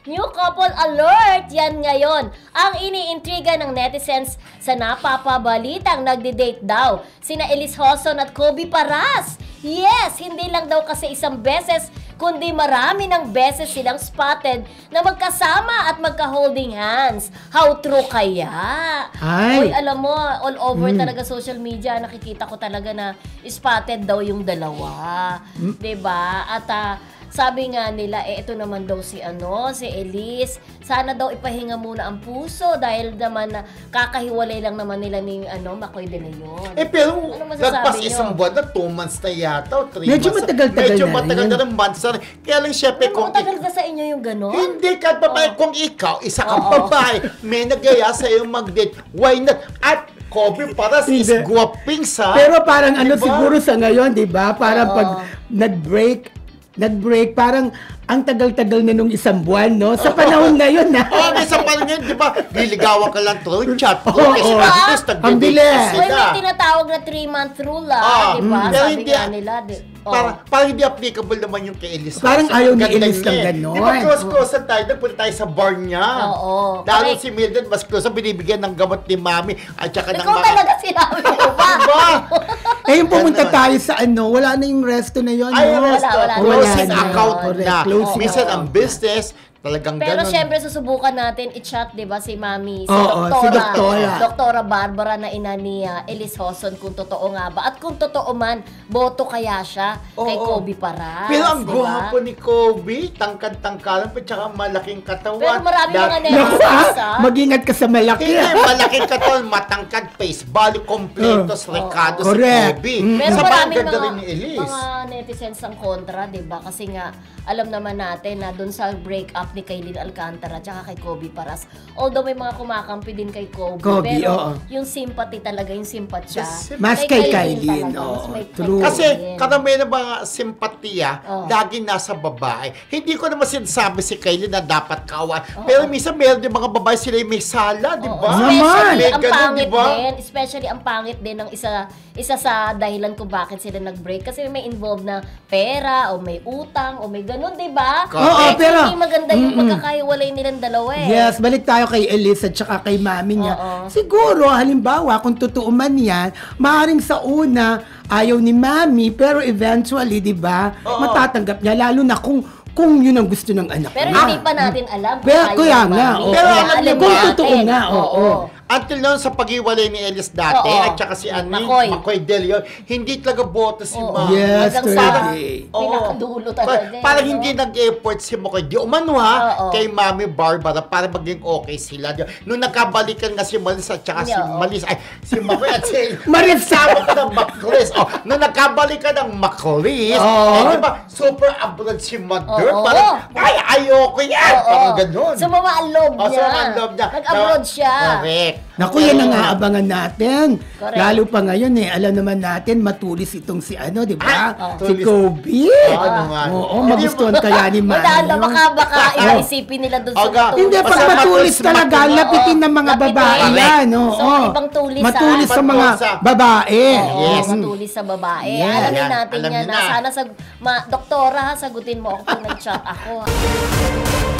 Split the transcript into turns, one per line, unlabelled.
New couple alert! Yan ngayon. Ang iniintriga ng netizens sa napapabalitang nagde-date daw sina Elise Hoson at Kobe Paras. Yes, hindi lang daw kasi isang beses, kundi marami ng beses silang spotted na magkasama at magka-holding hands. How true kaya?
Ay.
Uy, alam mo, all over talaga social media, nakikita ko talaga na spotted daw yung dalawa. 'Di ba? At sabi nga nila, ito naman daw si Elise, sana daw ipahinga muna ang puso dahil naman kakahiwalay lang naman nila ni Makoy de Leon.
Pero
ano masasabi
lagpas
nyo?
isang buwan na, 2 months na yata, o 3 months.
Medyo matagal-tagal
Medyo
na
matagal
rin.
na rin, months na rin. Kaya lang syempre,
Ano, matagal na sa inyo yung gano'n?
hindi ka babae, kung ikaw, isa kang babae, may nagaya sa iyo mag-date, why not? At Kobe Paras is
Hindi.
guwaping sa...
Pero parang
Diba?
siguro sa ngayon, di ba? Parang pag nag-break, parang ang tagal-tagal na nung isang buwan, no? Sa panahon na yun, na.
May sa parang yun, di ba? Liligawan ka lang through chat.
Oo, ang bilis.
Uy, may tinatawag na 3-month rule di ba?
pero
Sabi
hindi-
nga nila.
Parang hindi applicable naman yung kay Elise.
Parang
Hoson.
ayaw ni
Ganda
Elise
niya
ng
eh.
ganon.
Di ba close tayo? Nagpunta tayo sa bar niya.
Oo.
Lalo
Correct.
si Mildred, mas close, binibigyan ng gamot ni Mami at saka ng
Ikaw talaga sinabi mo ba?
Diba?
Yung pumunta tayo sa wala na yung resto na yun.
Ay,
no?
resto.
wala
Closing
na.
account
Correct,
na.
closing
Minsan
account.
ang business, talagang
Pero
ganun.
syempre susubukan natin i-chat, 'di ba, si Mami, si
Oo, si Doktora.
Doktora Barbara na ina ni Elise Hoson, kung totoo nga ba at kung totoo man, boto kaya siya kay
Oo.
Kobe Paras.
Pero ang
di ba?
gwapo ni Kobe, tangkad-tangkalan pa, tsaka malaking katawan.
Pero marami mga
Dahil-
Naku,
netizens,
mag-ingat ka sa malaki.
Hindi, malaking katawan, matangkad face, bali kompletos, Ricardo si
Correct.
Kobe.
Pero
Sa
maraming
ganda
mga,
rin ni Elise.
mga netizens ang kontra, 'di ba? Kasi nga alam naman natin na doon sa breakup ni Kailin Alcantara tsaka kay Kobe Paras. Although may mga kumakampi din kay Kobe,
Kobe,
pero
oo.
yung sympathy talaga, yung sympatya.
Mas kay
talaga,
Kailin,
mas
oo,
may kay
true.
Kasi
Kailin.
karamihan ng mga simpatiya,
Oo.
lagi nasa babae. Hindi ko naman sinasabi si Kylie na dapat kawan. Pero minsan meron din mga babae sila yung may sala, di ba?
Naman!
Especially
May
ang
ganun,
pangit
di ba?
din, especially ang pangit din ng isa sa dahilan kung bakit sila nag-break kasi may involved na pera o may utang o may ganun, di ba?
Oo, pero-
hindi maganda yung pagkakahiwalay nilang dalawa eh.
Yes, balik tayo kay Elise at saka kay mami niya.
Oo.
Siguro, halimbawa, kung totoo man yan, maaaring sa una, ayaw ni mami, pero eventually, di ba, matatanggap niya, lalo na kung yun ang gusto ng anak
Pero
niya.
hindi pa natin alam kung
Pero
ayaw
kaya
ng
nga,
mami.
oo.
Pero alam niyo
Kung
ba?
totoo nga, oo.
Until noon sa pag-iwalay ni Elise dati
Oo.
at saka si
Makoy
De Leon, hindi talaga boto si
Oo.
Mami.
Yes,
Hanggang
Parang-
sa pinakadulo talaga.
Parang
eh,
hindi
no?
nag-effort si Makoy. Di umano ha,
Oo.
kay Mami Barbara para maging okay sila. Nung nagkabalikan nga si Malis at saka si
Oo.
Malis, ay, si Makoy at si
Maris!
Sabot ng Maclis. Nung nagkabalikan ng Maclis,
Oo.
diba, super abroad si Mother.
Oo.
Parang, ay, ayoko yan.
Oo.
Parang ganun.
Sumama ang loob niya.
Sumama ang loob niya.
Nag-abroad siya.
Correct.
Naku, yan ang aabangan natin.
Correct.
Lalo pa ngayon alam naman natin, matulis itong si di ba?
Ah,
Si
tulis.
Kobe.
Naman.
Oo, magustuhan kaya ni mami.
Wala, baka
Oo.
isipin nila doon
Aga.
sa
Hindi, pag
Basta
matulis
matulis,
talaga,
matulis.
lapitin ng mga
Lapitin.
babae yan. Oo.
So, ibang tulis,
matulis
ah.
sa mga
Pag-usap.
babae.
Oo,
Yes.
matulis sa babae.
Yes.
Alamin
Yan,
natin
alam
yan.
niyo na.
Sana doktora ha, sagutin mo ako kung nag-chat ako. Ha.